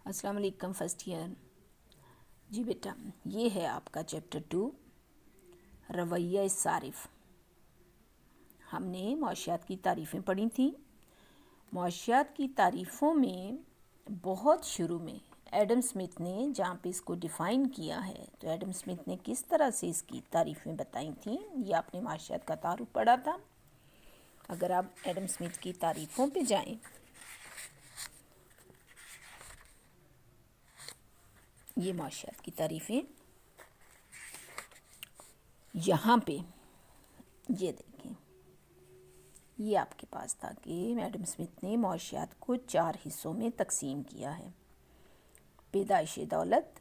السلام علیکم first year. جی بیٹا، یہ ہے آپ کا چیپٹر 2 رویہ صارف. ہم نے معاشیات کی تعریفیں پڑھی تھیں. معاشیات کی تعریفوں میں بہت شروع میں ایڈم اسمتھ نے جہاں پہ اس کو ڈیفائن کیا ہے، تو ایڈم اسمتھ نے کس طرح سے اس کی تعریفیں بتائی تھیں، یہ آپ نے معاشیات کا تعارف پڑھا تھا. اگر آپ ایڈم اسمتھ کی تعریفوں پہ جائیں، یہ معاشیات کی تعریفیں یہاں پہ یہ دیکھیں، یہ آپ کے پاس تھا کہ ایڈم اسمتھ نے معاشیات کو 4 حصوں میں تقسیم کیا ہے: پیدائش دولت،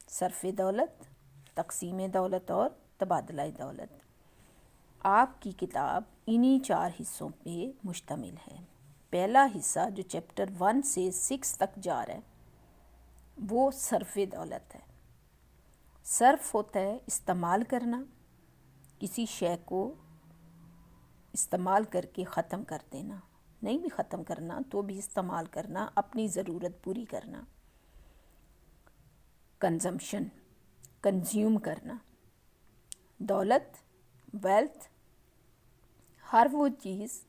صرف دولت، تقسیم دولت اور تبادلہ دولت. آپ کی کتاب انہی 4 حصوں پہ مشتمل ہے. پہلا حصہ جو چیپٹر 1 سے 6 تک جا رہا ہے وہ صرف دولت ہے. صرف ہوتا ہے استعمال کرنا، کسی شے کو استعمال کر کے ختم کر دینا، نہیں بھی ختم کرنا تو بھی استعمال کرنا، اپنی ضرورت پوری کرنا. کنزمپشن، کنزیوم کرنا. دولت، ویلتھ، ہر وہ چیز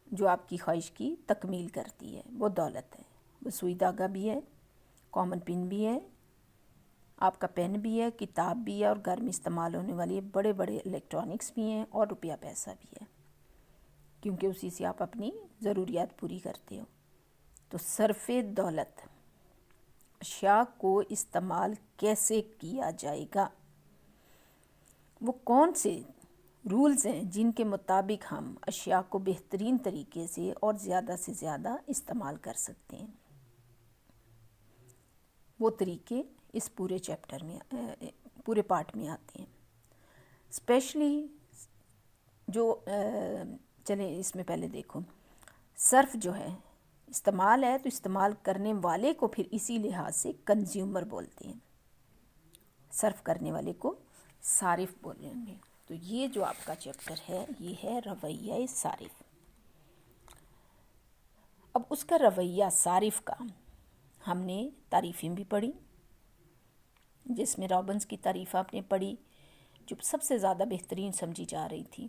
جو آپ کی خواہش کی تکمیل کرتی ہے وہ دولت ہے. وہ سوئی دھاگا بھی ہے، کامن پن بھی ہے، آپ کا پین بھی ہے، کتاب بھی ہے، اور گھر میں استعمال ہونے والی بڑے بڑے الیکٹرانکس بھی ہیں، اور روپیہ پیسہ بھی ہے، کیونکہ اسی سے آپ اپنی ضروریات پوری کرتے ہو. تو صرف دولت، اشیاء کو استعمال کیسے کیا جائے گا، وہ کون سے رولز ہیں جن کے مطابق ہم اشیاء کو بہترین طریقے سے اور زیادہ سے زیادہ استعمال کر سکتے ہیں. وہ طریقے اس پورے چیپٹر میں پورے پارٹ میں آتے ہیں. اسپیشلی جو چلیں اس میں پہلے دیکھو، صرف جو ہے استعمال ہے تو استعمال کرنے والے کو پھر اسی لحاظ سے کنزیومر بولتے ہیں، صرف کرنے والے کو صارف بولیں گے. تو یہ جو آپ کا چیپٹر ہے یہ ہے رویہ صارف. اب اس کا رویہ صارف کا ہم نے تعریفیں بھی پڑھی، جس میں رابنس کی تعریف آپ نے پڑھی جو سب سے زیادہ بہترین سمجھی جا رہی تھی.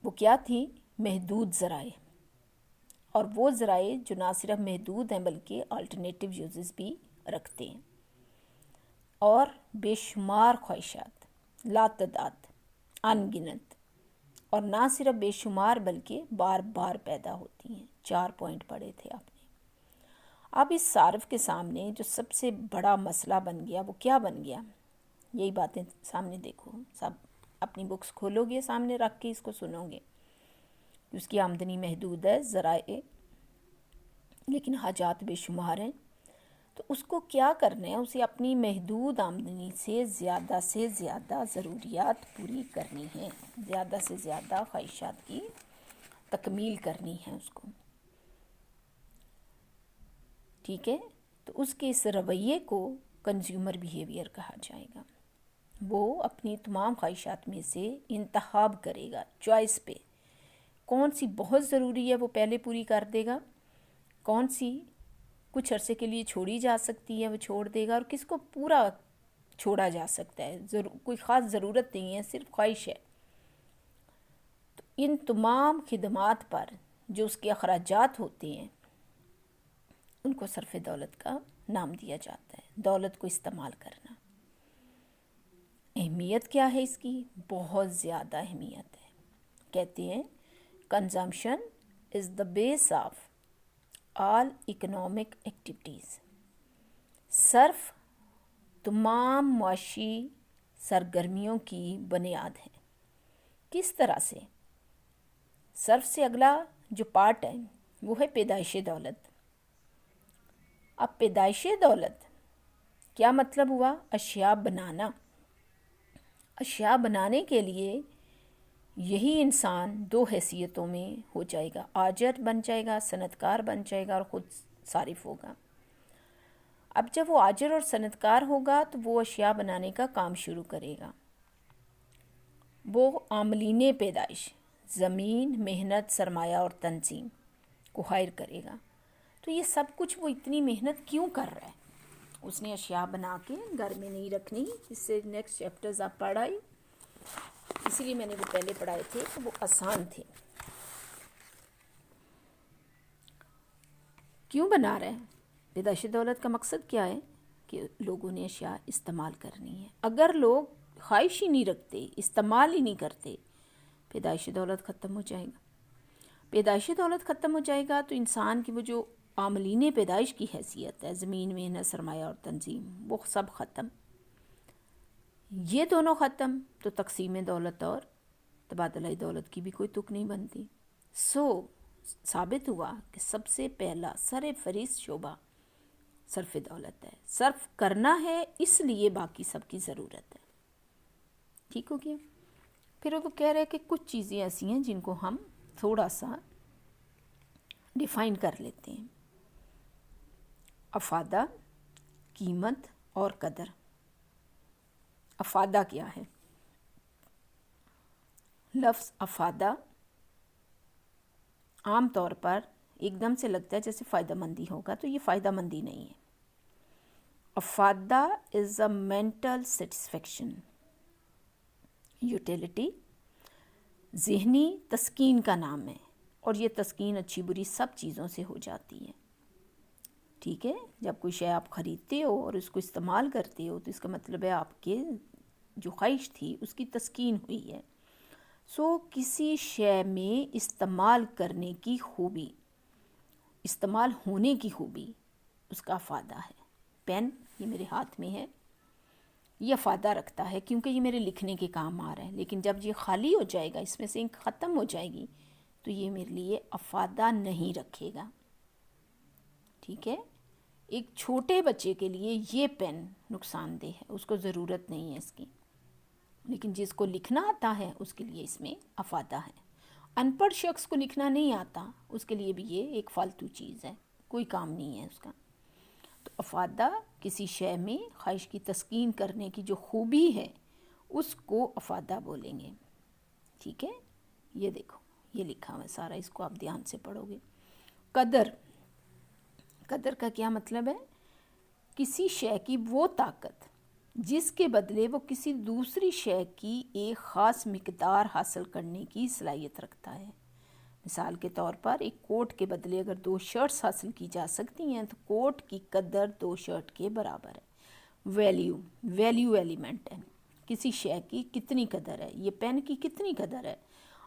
وہ کیا تھی؟ محدود ذرائع، اور وہ ذرائع جو نہ صرف محدود ہیں بلکہ الٹرنیٹیو یوزز بھی رکھتے ہیں، اور بے شمار خواہشات، لا تعداد، ان گنت، اور نہ صرف بے شمار بلکہ بار بار پیدا ہوتی ہیں. 4 پوائنٹ پڑھے تھے آپ نے. اب اس صارف کے سامنے جو سب سے بڑا مسئلہ بن گیا وہ کیا بن گیا؟ یہی باتیں سامنے دیکھو، سب اپنی بکس کھولو گے سامنے رکھ کے اس کو سنو گے. اس کی آمدنی محدود ہے، ذرائع لیکن حاجات بے شمار ہیں. تو اس کو کیا کرنا ہے؟ اسے اپنی محدود آمدنی سے زیادہ ضروریات پوری کرنی ہیں، زیادہ سے زیادہ خواہشات کی تکمیل کرنی ہے اس کو. ٹھیک ہے؟ تو اس کے اس رویے کو کنزیومر بیہیویئر کہا جائے گا. وہ اپنی تمام خواہشات میں سے انتخاب کرے گا، چوائس پہ کون سی بہت ضروری ہے وہ پہلے پوری کر دے گا، کون سی کچھ عرصے کے لیے چھوڑی جا سکتی ہے وہ چھوڑ دے گا، اور کس کو پورا چھوڑا جا سکتا ہے، کوئی خاص ضرورت نہیں ہے، صرف خواہش ہے. تو ان تمام خدمات پر جو اس کے اخراجات ہوتے ہیں ان کو صرف دولت کا نام دیا جاتا ہے. دولت کو استعمال کرنا. اہمیت کیا ہے اس کی؟ بہت زیادہ اہمیت ہے. کہتے ہیں consumption is the base of all economic activities. صرف تمام معاشی سرگرمیوں کی بنیاد ہے. کس طرح سے؟ صرف سے اگلا جو پارٹ ہے وہ ہے پیدائش دولت. اب پیدائش دولت کیا مطلب ہوا؟ اشیاء بنانا. اشیاء بنانے کے لیے یہی انسان 2 حیثیتوں میں ہو جائے گا، آجر بن جائے گا، صنعت کار بن جائے گا، اور خود صارف ہوگا. اب جب وہ آجر اور صنعت کار ہوگا تو وہ اشیاء بنانے کا کام شروع کرے گا. وہ عاملین پیدائش، زمین، محنت، سرمایہ اور تنظیم کو ہائر کرے گا. تو یہ سب کچھ وہ اتنی محنت کیوں کر رہا ہے؟ اس نے اشیاء بنا کے گھر میں نہیں رکھنی. اس سے نیکسٹ چیپٹرز آپ پڑھائی، اسی لیے میں نے وہ پہلے پڑھائے تھے تو وہ آسان تھے. کیوں بنا رہے ہیں؟ پیدائشی دولت کا مقصد کیا ہے؟ کہ لوگوں نے اشیاء استعمال کرنی ہے. اگر لوگ خواہش ہی نہیں رکھتے، استعمال ہی نہیں کرتے، پیدائشی دولت ختم ہو جائے گا. پیدائشی دولت ختم ہو جائے گا تو انسان کی وہ جو عاملین پیدائش کی حیثیت ہے، زمین، محنت، سرمایہ اور تنظیم، وہ سب ختم. یہ دونوں ختم تو تقسیم دولت اور تبادلہ دولت کی بھی کوئی تک نہیں بنتی. ثابت ہوا کہ سب سے پہلا سر فہرست شعبہ صرف دولت ہے. صرف کرنا ہے، اس لیے باقی سب کی ضرورت ہے. ٹھیک ہو گیا؟ پھر وہ کہہ رہے کہ کچھ چیزیں ایسی ہیں جن کو ہم تھوڑا سا ڈیفائن کر لیتے ہیں. افادہ، قیمت اور قدر. افادہ کیا ہے؟ لفظ افادہ عام طور پر ایک دم سے لگتا ہے جیسے فائدہ مندی ہوگا، تو یہ فائدہ مندی نہیں ہے. افادہ از اے مینٹل سیٹسفیکشن، یوٹیلیٹی، ذہنی تسکین کا نام ہے. اور یہ تسکین اچھی بری سب چیزوں سے ہو جاتی ہے. ٹھیک ہے، جب کوئی شے آپ خریدتے ہو اور اس کو استعمال کرتے ہو تو اس کا مطلب ہے آپ کے جو خواہش تھی اس کی تسکین ہوئی ہے. کسی شے میں استعمال کرنے کی خوبی، استعمال ہونے کی خوبی، اس کا افادہ ہے. پین یہ میرے ہاتھ میں ہے، یہ افادہ رکھتا ہے کیونکہ یہ میرے لکھنے کے کام آ رہا ہے. لیکن جب یہ خالی ہو جائے گا، اس میں سے انک ختم ہو جائے گی، تو یہ میرے لیے افادہ نہیں رکھے گا. ٹھیک ہے، ایک چھوٹے بچے کے لیے یہ پین نقصان دہ ہے، اس کو ضرورت نہیں ہے اس کی. لیکن جس کو لکھنا آتا ہے اس کے لیے اس میں افادہ ہے. ان پڑھ شخص کو لکھنا نہیں آتا، اس کے لیے بھی یہ ایک فالتو چیز ہے، کوئی کام نہیں ہے اس کا. تو افادہ کسی شے میں خواہش کی تسکین کرنے کی جو خوبی ہے اس کو افادہ بولیں گے. ٹھیک ہے، یہ دیکھو یہ لکھا ہوا ہے سارا، اس کو آپ دھیان سے پڑھو گے. قدر. قدر کا کیا مطلب ہے؟ کسی شے کی وہ طاقت جس کے بدلے وہ کسی دوسری شے کی ایک خاص مقدار حاصل کرنے کی صلاحیت رکھتا ہے. مثال کے طور پر ایک کوٹ کے بدلے اگر 2 شرٹس حاصل کی جا سکتی ہیں تو کوٹ کی قدر 2 شرٹ کے برابر ہے. ویلیو ایلیمنٹ ہے، کسی شے کی کتنی قدر ہے. یہ پین کی کتنی قدر ہے؟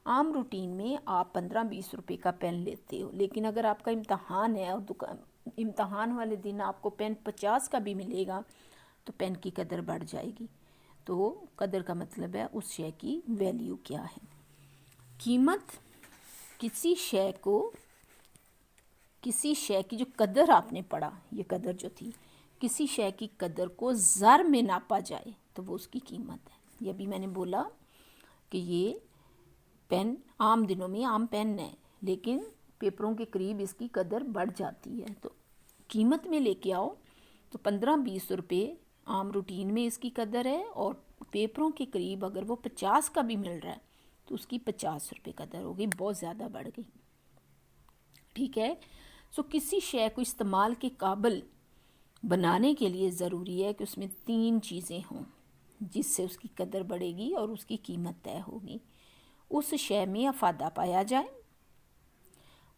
عام روٹین میں آپ 15-20 روپے کا پین لیتے ہو، لیکن اگر آپ کا امتحان ہے اور امتحان والے دن آپ کو پین 50 کا بھی ملے گا تو پین کی قدر بڑھ جائے گی. تو قدر کا مطلب ہے اس شے کی ویلیو کیا ہے. قیمت کسی شے کی جو قدر آپ نے پڑھا، یہ قدر جو تھی، کسی شے کی قدر کو زر میں ناپا جائے تو وہ اس کی قیمت ہے. یہ بھی میں نے بولا کہ یہ پین عام دنوں میں عام پین ہے، لیکن پیپروں کے قریب اس کی قدر بڑھ جاتی ہے. تو قیمت میں لے کے آؤ تو 15-20 روپے عام روٹین میں اس کی قدر ہے، اور پیپروں کے قریب اگر وہ 50 کا بھی مل رہا ہے تو اس کی 50 روپے قدر ہوگی، بہت زیادہ بڑھ گئی. ٹھیک ہے، کسی شے کو استعمال کے قابل بنانے کے لیے ضروری ہے کہ اس میں 3 چیزیں ہوں جس سے اس کی قدر بڑھے گی اور اس کی قیمت طے ہوگی. اس شے میں افادہ پایا جائے،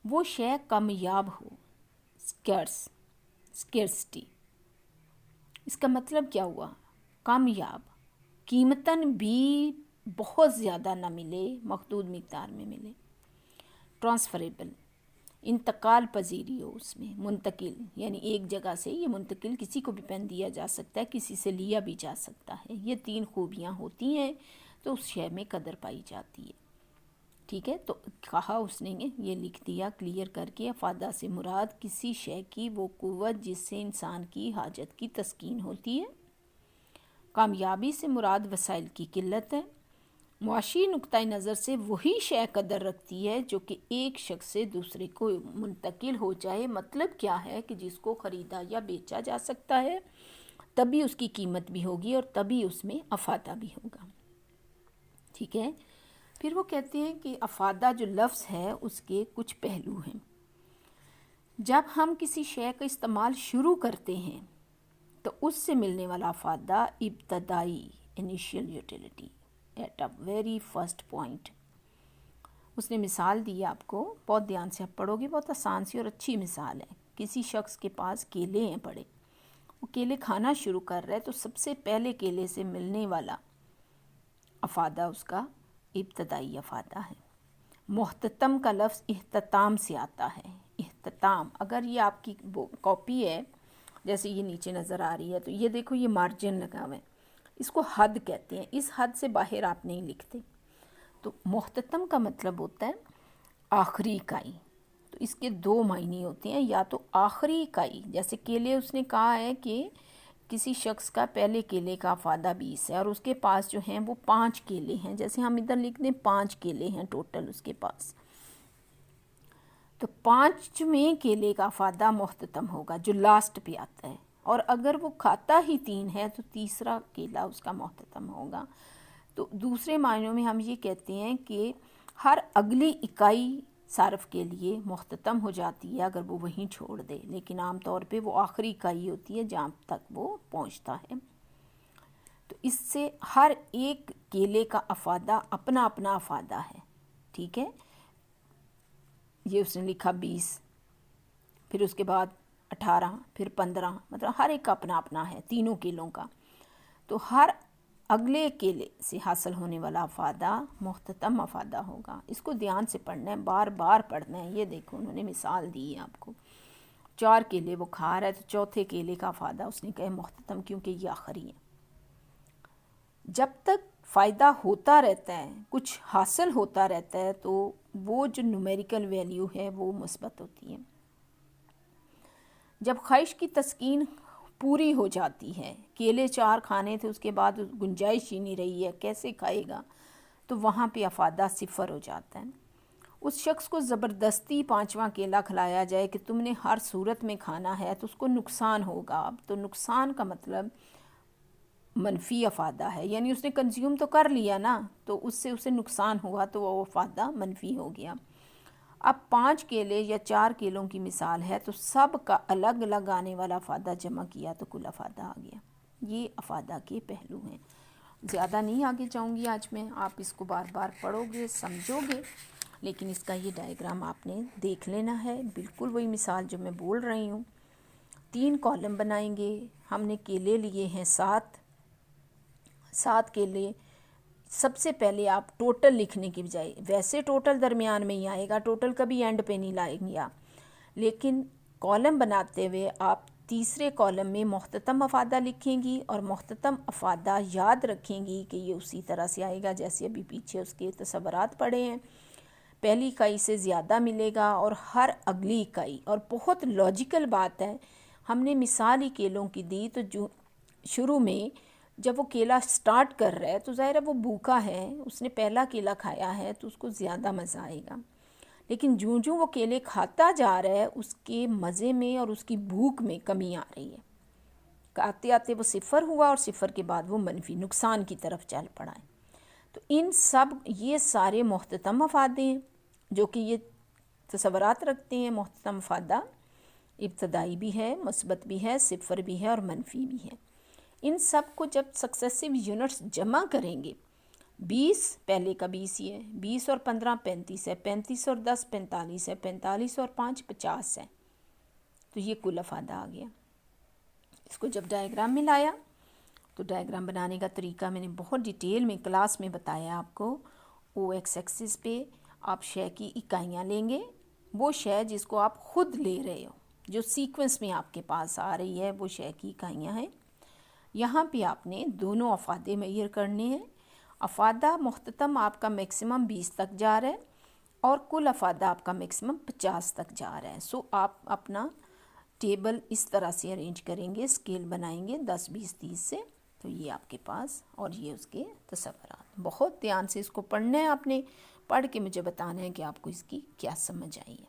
وہ شے کامیاب ہو، سکیرسٹی. اس کا مطلب کیا ہوا؟ کامیاب، قیمتاً بھی بہت زیادہ نہ ملے، محدود مقدار میں ملے. ٹرانسفریبل، انتقال پذیری ہو اس میں، منتقل، یعنی ایک جگہ سے یہ منتقل کسی کو بھی پین دیا جا سکتا ہے، کسی سے لیا بھی جا سکتا ہے. یہ 3 خوبیاں ہوتی ہیں تو اس شے میں قدر پائی جاتی ہے. ٹھیک ہے، تو کہا اس نے یہ لکھ دیا کلیئر کر کے. افادہ سے مراد کسی شے کی وہ قوت جس سے انسان کی حاجت کی تسکین ہوتی ہے. کامیابی سے مراد وسائل کی قلت ہے. معاشی نقطہ نظر سے وہی شے قدر رکھتی ہے جو کہ ایک شخص سے دوسرے کو منتقل ہو جائے. مطلب کیا ہے کہ جس کو خریدا یا بیچا جا سکتا ہے تبھی اس کی قیمت بھی ہوگی اور تبھی اس میں افادہ بھی ہوگا. ٹھیک ہے، پھر وہ کہتے ہیں کہ افادہ جو لفظ ہے اس کے کچھ پہلو ہیں. جب ہم کسی شے کا استعمال شروع کرتے ہیں تو اس سے ملنے والا افادہ ابتدائی initial utility at a very first point. اس نے مثال دی آپ کو، بہت دھیان سے آپ پڑھو گے، بہت آسان سی اور اچھی مثال ہے. کسی شخص کے پاس کیلے ہیں پڑے، وہ کیلے کھانا شروع کر رہا ہے تو سب سے پہلے کیلے سے ملنے والا افادہ اس کا ابتدائی افادہ ہے. محتتم کا لفظ اختتام سے آتا ہے. اختتام، اگر یہ آپ کی کاپی ہے جیسے یہ نیچے نظر آ رہی ہے تو یہ دیکھو یہ مارجن لگا ہوا ہے، اس کو حد کہتے ہیں. اس حد سے باہر آپ نہیں لکھتے. تو محتتم کا مطلب ہوتا ہے آخری اکائی. تو اس کے دو معنی ہوتے ہیں، یا تو آخری اکائی، جیسے کیلے اس نے کہا ہے کہ کسی شخص کا پہلے کیلے کا افادہ 20 ہے اور اس کے پاس جو ہیں وہ 5 کیلے ہیں، جیسے ہم ادھر لکھ دیں 5 کیلے ہیں ٹوٹل اس کے پاس، تو 5ویں کیلے کا افادہ محتتم ہوگا جو لاسٹ پہ آتا ہے. اور اگر وہ کھاتا ہی 3 ہے تو تیسرا کیلا اس کا محتتم ہوگا. تو دوسرے معنوں میں ہم یہ کہتے ہیں کہ ہر اگلی اکائی صارف کے لیے محتتم ہو جاتی ہے اگر وہ وہیں چھوڑ دے، لیکن عام طور پہ وہ آخری اکائی ہوتی ہے جہاں تک وہ پہنچتا ہے. تو اس سے ہر ایک کیلے کا افادہ اپنا اپنا افادہ ہے. ٹھیک ہے، یہ اس نے لکھا 20، پھر اس کے بعد 18، پھر 15، مطلب ہر ایک کا اپنا اپنا ہے تینوں کیلوں کا. تو ہر اگلے کیلے سے حاصل ہونے والا افادہ محتتم افادہ ہوگا. اس کو دھیان سے پڑھنا ہے، بار بار پڑھنا ہے. یہ دیکھو انہوں نے مثال دی ہے آپ کو، 4 کیلے وہ کھا رہا ہے تو چوتھے کیلے کا افادہ اس نے کہا محتتم کیونکہ یہ آخری ہے. جب تک فائدہ ہوتا رہتا ہے، کچھ حاصل ہوتا رہتا ہے، تو وہ جو نومیریکل ویلیو ہے وہ مثبت ہوتی ہے. جب خواہش کی تسکین پوری ہو جاتی ہے، کیلے 4 کھانے تھے، اس کے بعد گنجائش ہی نہیں رہی ہے، کیسے کھائے گا، تو وہاں پہ افادہ 0 ہو جاتا ہے. اس شخص کو زبردستی 5واں کیلا کھلایا جائے کہ تم نے ہر صورت میں کھانا ہے تو اس کو نقصان ہوگا. اب تو نقصان کا مطلب منفی افادہ ہے، یعنی اس نے کنزیوم تو کر لیا نا، تو اس سے اسے نقصان ہوا تو وہ افادہ منفی ہو گیا. اب 5 کیلے یا 4 کیلوں کی مثال ہے تو سب کا الگ الگ آنے والا افادہ جمع کیا تو کل افادہ آ گیا. یہ افادہ کے پہلو ہیں. زیادہ نہیں آگے جاؤں گی آج میں، آپ اس کو بار بار پڑھو گے، سمجھو گے، لیکن اس کا یہ ڈائیگرام آپ نے دیکھ لینا ہے. بالکل وہی مثال جو میں بول رہی ہوں. 3 کالم بنائیں گے. ہم نے کیلے لیے ہیں 7 کیلے. سب سے پہلے آپ ٹوٹل لکھنے کی بجائے، ویسے ٹوٹل درمیان میں ہی آئے گا، ٹوٹل کبھی اینڈ پہ نہیں لائیں گے آپ، لیکن کالم بناتے ہوئے آپ تیسرے کالم میں محتتم افادہ لکھیں گی اور محتتم افادہ یاد رکھیں گی کہ یہ اسی طرح سے آئے گا جیسے ابھی پیچھے اس کے تصورات پڑے ہیں. پہلی اکائی سے زیادہ ملے گا اور ہر اگلی اکائی. اور بہت لاجیکل بات ہے، ہم نے مثال ہی کیلوں کی دی، تو جو شروع میں جب وہ کیلا سٹارٹ کر رہا ہے تو ظاہر ہے وہ بھوکا ہے، اس نے پہلا کیلا کھایا ہے تو اس کو زیادہ مزہ آئے گا. لیکن جوں جوں وہ کیلے کھاتا جا رہا ہے اس کے مزے میں اور اس کی بھوک میں کمی آ رہی ہے. آتے آتے وہ 0 ہوا اور 0 کے بعد وہ منفی نقصان کی طرف چل پڑا ہے. تو ان سب یہ سارے محتتم افادے ہیں جو کہ یہ تصورات رکھتے ہیں. محتتم افادہ ابتدائی بھی ہے، مثبت بھی ہے، 0 بھی ہے اور منفی بھی ہے. ان سب کو جب سکسیسو یونٹس جمع کریں گے، 20 پہلے کا 20 ہی ہے، 20 اور 15 35 ہے، 35 اور 10 45 ہے، 45 اور 5 50 ہے. تو یہ کل افادہ آ گیا. اس کو جب ڈائیگرام میں لایا تو ڈائیگرام بنانے کا طریقہ میں نے بہت ڈیٹیل میں کلاس میں بتایا آپ کو. او ایکس ایکسس پہ آپ شے کی اکائیاں لیں گے، وہ شے جس کو آپ خود لے رہے ہو، جو سیکوینس میں آپ کے پاس آ رہی ہے، وہ شے کی اکائیاں ہیں. یہاں پہ آپ نے دونوں افادے میئر کرنے ہیں. افادہ محتتم آپ کا میکسیمم 20 تک جا رہا ہے اور کل افادہ آپ کا میکسیمم 50 تک جا رہا ہے. سو آپ اپنا ٹیبل اس طرح سے ارینج کریں گے، اسکیل بنائیں گے 10 20 30 سے، تو یہ آپ کے پاس، اور یہ اس کے تصورات. بہت دھیان سے اس کو پڑھنا ہے آپ نے، پڑھ کے مجھے بتانا ہے کہ آپ کو اس کی کیا سمجھ آئی ہے.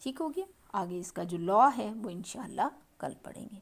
ٹھیک ہو گیا؟ آگے اس کا جو لا ہے وہ انشاءاللہ کل پڑھیں گے.